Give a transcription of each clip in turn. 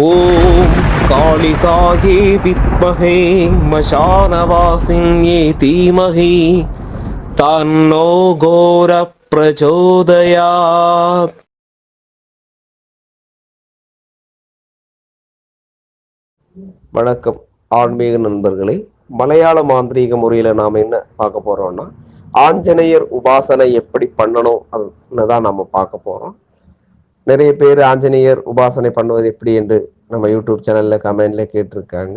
ஓம் காளிகாயே வித்மஹே மசானவாசின்யே தீமஹி தன்னோ கோர பிரச்சோதயாத். வணக்கம் ஆன்மீக நண்பர்களே. மலையாள மாந்திரீக முறையில நாம என்ன பார்க்க போறோம்னா, ஆஞ்சநேயர் உபாசனை எப்படி பண்ணணும் அதுதான் நாம பார்க்க போறோம். நிறைய பேர் ஆஞ்சநேயர் உபாசனை பண்ணுவது எப்படி என்று நம்ம யூடியூப் சேனல்ல கமெண்ட்ல கேட்டிருக்காங்க.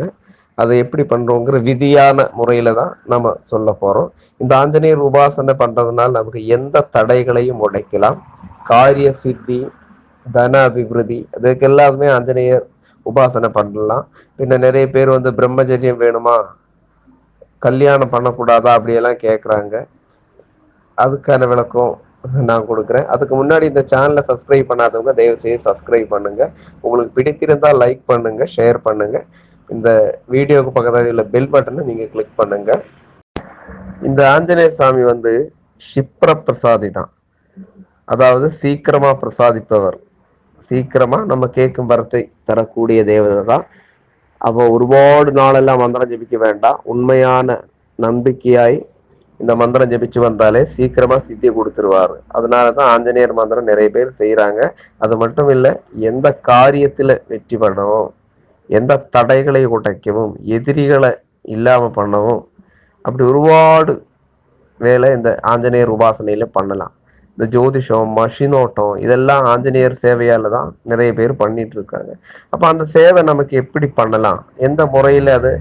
அதை எப்படி பண்றோங்கிற விதியான முறையில தான் நம்ம சொல்ல போறோம். இந்த ஆஞ்சநேயர் உபாசனை பண்றதுனால நமக்கு எந்த தடைகளையும் உடைக்கலாம். காரிய சித்தி, தன அபிவிருத்தி, அதுக்கு எல்லாருமே ஆஞ்சநேயர் உபாசனை பண்ணலாம். பின்ன நிறைய பேர் பிரம்மச்சரியம் வேணுமா, கல்யாணம் பண்ணக்கூடாதா அப்படியெல்லாம் கேட்குறாங்க. அதுக்கான விளக்கம் நான் கொடுக்குறேன். அதுக்கு முன்னாடி இந்த சேனலை சப்ஸ்கிரைப் பண்ணாதவங்க தயவு செய்து சப்ஸ்கிரைப் பண்ணுங்க. உங்களுக்கு பிடித்திருந்தா லைக் பண்ணுங்க, ஷேர் பண்ணுங்க. இந்த வீடியோவுக்கு பக்கத்தில் உள்ள பெல் பட்டனை நீங்க கிளிக் பண்ணுங்க. இந்த ஆஞ்சநேயர் சாமி ஷிப்ர பிரசாதி தான், அதாவது சீக்கிரமா பிரசாதிப்பவர். சீக்கிரமா நம்ம கேட்கும் வரத்தை தரக்கூடிய தேவதை தான். அப்போ ஒருபாடு நாளெல்லாம் மந்திரம் ஜபிக்க வேண்டாம். உண்மையான நம்பிக்கையாய் இந்த மந்திரம் ஜபிச்சு வந்தாலே சீக்கிரமா சித்தி கொடுத்துருவாரு. அதனாலதான் ஆஞ்சநேயர் மந்திரம் நிறைய பேர் செய்யறாங்க. அது மட்டும் இல்ல, எந்த காரியத்துல வெற்றி பண்ணவும், எந்த தடைகளை உடைக்கவும், எதிரிகளை இல்லாம பண்ணவும், அப்படி ஒருபாடு வேலை இந்த ஆஞ்சநேயர் உபாசனையில பண்ணலாம். இந்த ஜோதிஷம், மஷினோட்டம், இதெல்லாம் ஆஞ்சநேயர் சேவையால தான் நிறைய பேர் பண்ணிட்டு இருக்காங்க. அப்ப அந்த சேவை நமக்கு எப்படி பண்ணலாம், எந்த முறையில அது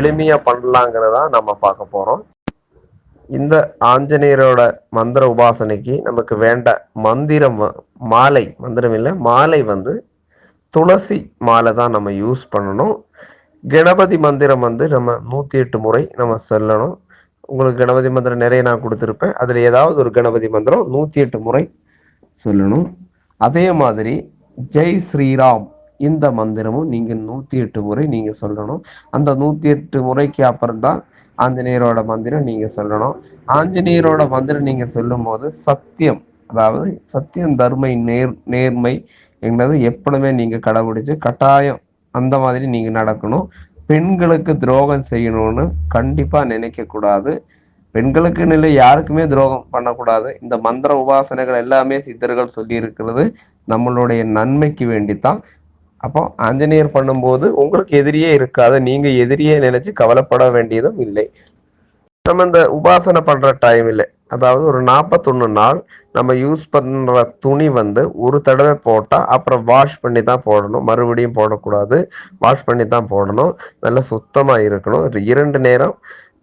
எளிமையா பண்ணலாங்கிறதா நம்ம பார்க்க போறோம். இந்த ஆஞ்சநேயரோட மந்திர உபாசனைக்கு நமக்கு வேண்ட மந்திரம், மாலை, மந்திரம் இல்லை மாலை துளசி மாலை தான் நம்ம யூஸ் பண்ணணும். கணபதி மந்திரம் நம்ம 108 முறை நம்ம சொல்லணும். உங்களுக்கு கணபதி மந்திரம் நிறைய நான் கொடுத்துருப்பேன். அதுல ஏதாவது ஒரு கணபதி மந்திரம் 108 முறை சொல்லணும். அதே மாதிரி ஜெய் ஸ்ரீராம் இந்த மந்திரமும் நீங்க 108 முறை நீங்க சொல்லணும். அந்த 108 முறைக்கு அப்புறம் தான் ஆஞ்சநேயரோட மந்திரம் நீங்க சொல்லணும். ஆஞ்சநேயரோட மந்திரம் நீங்க சொல்லும் போது சத்தியம், அதாவது சத்தியம், தர்மை, நேர்மை என்பது எப்பவுமே நீங்க கடைபிடிச்சு கட்டாயம் அந்த மாதிரி நீங்க நடக்கணும். பெண்களுக்கு துரோகம் செய்யணும்னு கண்டிப்பா நினைக்க கூடாது. பெண்களுக்கு இல்லை, யாருக்குமே துரோகம் பண்ணக்கூடாது. இந்த மந்திர உபாசனைகள் எல்லாமே சித்தர்கள் சொல்லி இருக்கிறது நம்மளுடைய நன்மைக்கு வேண்டித்தான். அப்போ ஆஞ்சநேயர் பண்ணும்போது உங்களுக்கு எதிரியே இருக்காது. நீங்க எதிரியே நினைச்சு கவலைப்பட வேண்டியதும் இல்லை. நம்ம இந்த உபாசனை பண்ற டைம்ல, அதாவது ஒரு 41 நாள் நம்ம யூஸ் பண்ற துணி ஒரு தடவை போட்டா அப்புறம் வாஷ் பண்ணி தான் போடணும். மறுபடியும் போடக்கூடாது, வாஷ் பண்ணி தான் போடணும். நல்லா சுத்தமா இருக்கணும். 2 நேரம்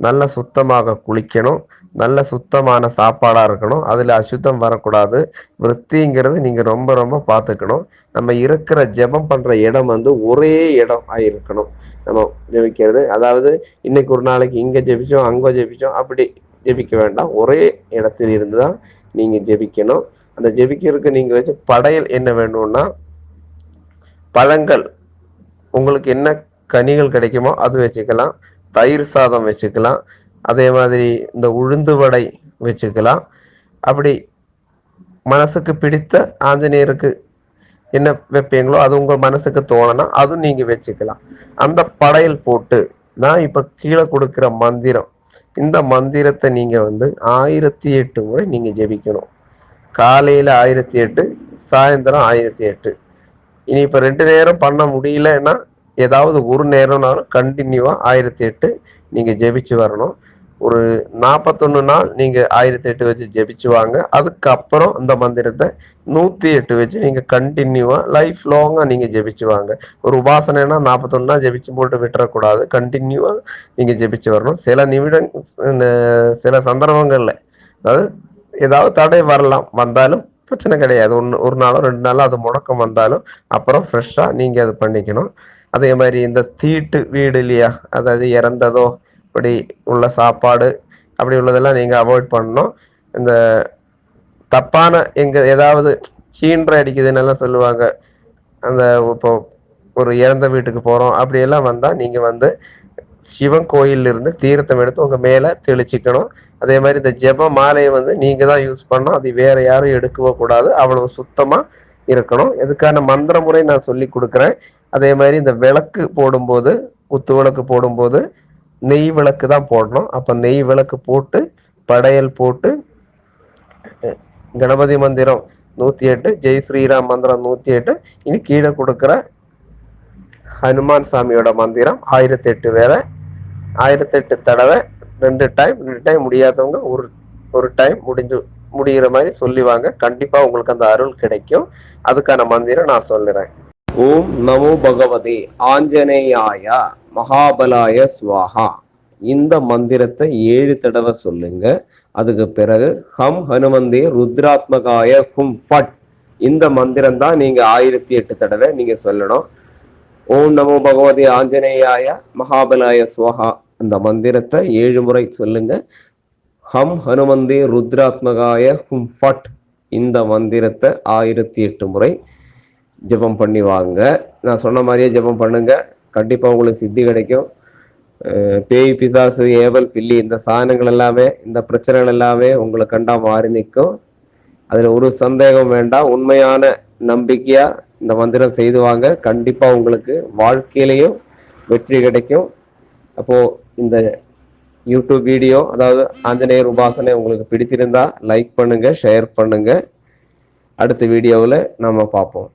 நல்ல சுத்தமாக குளிக்கணும். நல்ல சுத்தமான சாப்பாடா இருக்கணும். அதுல அசுத்தம் வரக்கூடாது. விருத்திங்கிறது நீங்க ரொம்ப ரொம்ப பார்த்துக்கணும். நம்ம இருக்கிற ஜெபம் பண்ற இடம் ஒரே இடம் ஆயிருக்கணும். நம்ம ஜெபிக்கிறது, அதாவது இன்னைக்கு ஒரு நாளைக்கு இங்க ஜெபிச்சோம் அங்க ஜெபிச்சோம் அப்படி ஜெபிக்க வேண்டாம். ஒரே இடத்தில் இருந்துதான் நீங்க ஜெபிக்கணும். அந்த ஜெபிக்கிறதுக்கு நீங்க வச்ச படையல் என்ன வேணும்னா, பழங்கள், உங்களுக்கு என்ன கனிகள் கிடைக்குமோ அது வச்சுக்கலாம். தயிர் சாதம் வச்சுக்கலாம். அதே மாதிரி இந்த உளுந்து வடை வச்சுக்கலாம். அப்படி மனசுக்கு பிடித்த ஆஞ்சநேயருக்கு என்ன வைப்பீங்களோ அது உங்க மனசுக்கு தோணனா அதுவும் நீங்க வச்சுக்கலாம். அந்த படையல் போட்டு நான் இப்ப கீழே கொடுக்கிற மந்திரம், இந்த மந்திரத்தை நீங்க 1008 முறை நீங்க ஜெபிக்கணும். காலையில 1008, சாயந்தரம் 1008. இனி இப்ப 2 நேரம் பண்ண முடியலன்னா ஏதாவது ஒரு நேரம்னாலும் கண்டினியூவா 1008 நீங்க ஜெபிச்சு வரணும். ஒரு 41 நாள் நீங்க 1008 வச்சு ஜெபிச்சு வாங்க. அதுக்கப்புறம் இந்த மந்திரத்தை 108 வச்சு நீங்க கண்டினியூவா லைஃப் லாங்கா நீங்க ஜெபிச்சு வாங்க. ஒரு உபாசனைனா 41 நாள் ஜெபிச்சு போட்டு விட்டுறக்கூடாது. கண்டினியூவா நீங்க ஜெபிச்சு வரணும். சில நிமிடம், சில சந்தர்ப்பங்கள்ல, அதாவது ஏதாவது தடை வரலாம், வந்தாலும் பிரச்சனை கிடையாது. ஒரு நாளோ 2 நாளோ அது முடக்கம் வந்தாலும் அப்புறம் ஃப்ரெஷ்ஷா நீங்க அது பண்ணிக்கணும். அதே மாதிரி இந்த தீட்டு வீடு இல்லையா, அதாவது இறந்ததோ இப்படி உள்ள சாப்பாடு அப்படி உள்ளதெல்லாம் நீங்க அவாய்ட் பண்ணணும். இந்த தப்பான ஏதாவது சீன்ற அடிக்குதுன்னு எல்லாம் சொல்லுவாங்க. அந்த இப்போ ஒரு இறந்த வீட்டுக்கு போறோம் அப்படியெல்லாம் வந்தா நீங்க சிவன் கோயில்ல இருந்து தீர்த்தம் எடுத்து உங்க மேல தெளிச்சுக்கணும். அதே மாதிரி இந்த ஜெப மாலையை நீங்க தான் யூஸ் பண்ணணும். அது வேற யாரும் எடுக்கவோ கூடாது. அவ்வளவு சுத்தமா இருக்கணும். இதுக்கான மந்திர முறை நான் சொல்லி கொடுக்குறேன். அதே மாதிரி இந்த விளக்கு போடும்போது, குத்து விளக்கு போடும்போது நெய் விளக்கு தான் போடணும். அப்ப நெய் விளக்கு போட்டு படையல் போட்டு கணபதி மந்திரம் 108, ஜெய் ஸ்ரீராம் மந்திரம் 108, இனி கீழே கொடுக்கிற ஹனுமான் சாமியோட மந்திரம் 1008 வேற 1008 தடவை 2 டைம் முடியாதவங்க ஒரு டைம் முடிகிற மாதிரி சொல்லிவாங்க. கண்டிப்பா உங்களுக்கு அந்த அருள் கிடைக்கும். அதுக்கான மந்திரம் நான் சொல்லுறேன். ஓம் நமோ பகவதே ஆஞ்சநேயாய மகாபலாய ஸ்வாஹா. இந்த மந்திரத்தை 7 தடவை சொல்லுங்க. அதுக்கு பிறகு ஹம் ஹனுமந்தே ருத்ராத்மகாய ஹும் ஃபட், இந்த மந்திரம் தான் நீங்க 1008 தடவை நீங்க சொல்லணும். ஓம் நமோ பகவதே ஆஞ்சநேயாய மகாபலாய ஸ்வாஹா அந்த மந்திரத்தை 7 முறை சொல்லுங்க. ஹம் ஹனுமந்தே ருத்ராத்மகாய ஹும் ஃபட் இந்த மந்திரத்தை 1008 முறை ஜெபம் பண்ணி வாங்க. நான் சொன்ன மாதிரியே ஜெபம் பண்ணுங்க. கண்டிப்பா உங்களுக்கு சித்தி கிடைக்கும். பேய் பிசாசு ஏவல் பில்லி இந்த சாதனங்கள் எல்லாமே, இந்த பிரச்சனைகள் எல்லாமே உங்களை கண்டா மாறி நிற்கும். அதுல ஒரு சந்தேகம் வேண்டாம். உண்மையான நம்பிக்கையா இந்த மந்திரம் செய்து வாங்க. கண்டிப்பா உங்களுக்கு வாழ்க்கையிலையும் வெற்றி கிடைக்கும். அப்போ இந்த யூடியூப் வீடியோ, அதாவது ஆஞ்சநேயர் உபாசனை உங்களுக்கு பிடித்திருந்தா லைக் பண்ணுங்க, ஷேர் பண்ணுங்க. அடுத்த வீடியோவில் நம்ம பார்ப்போம்.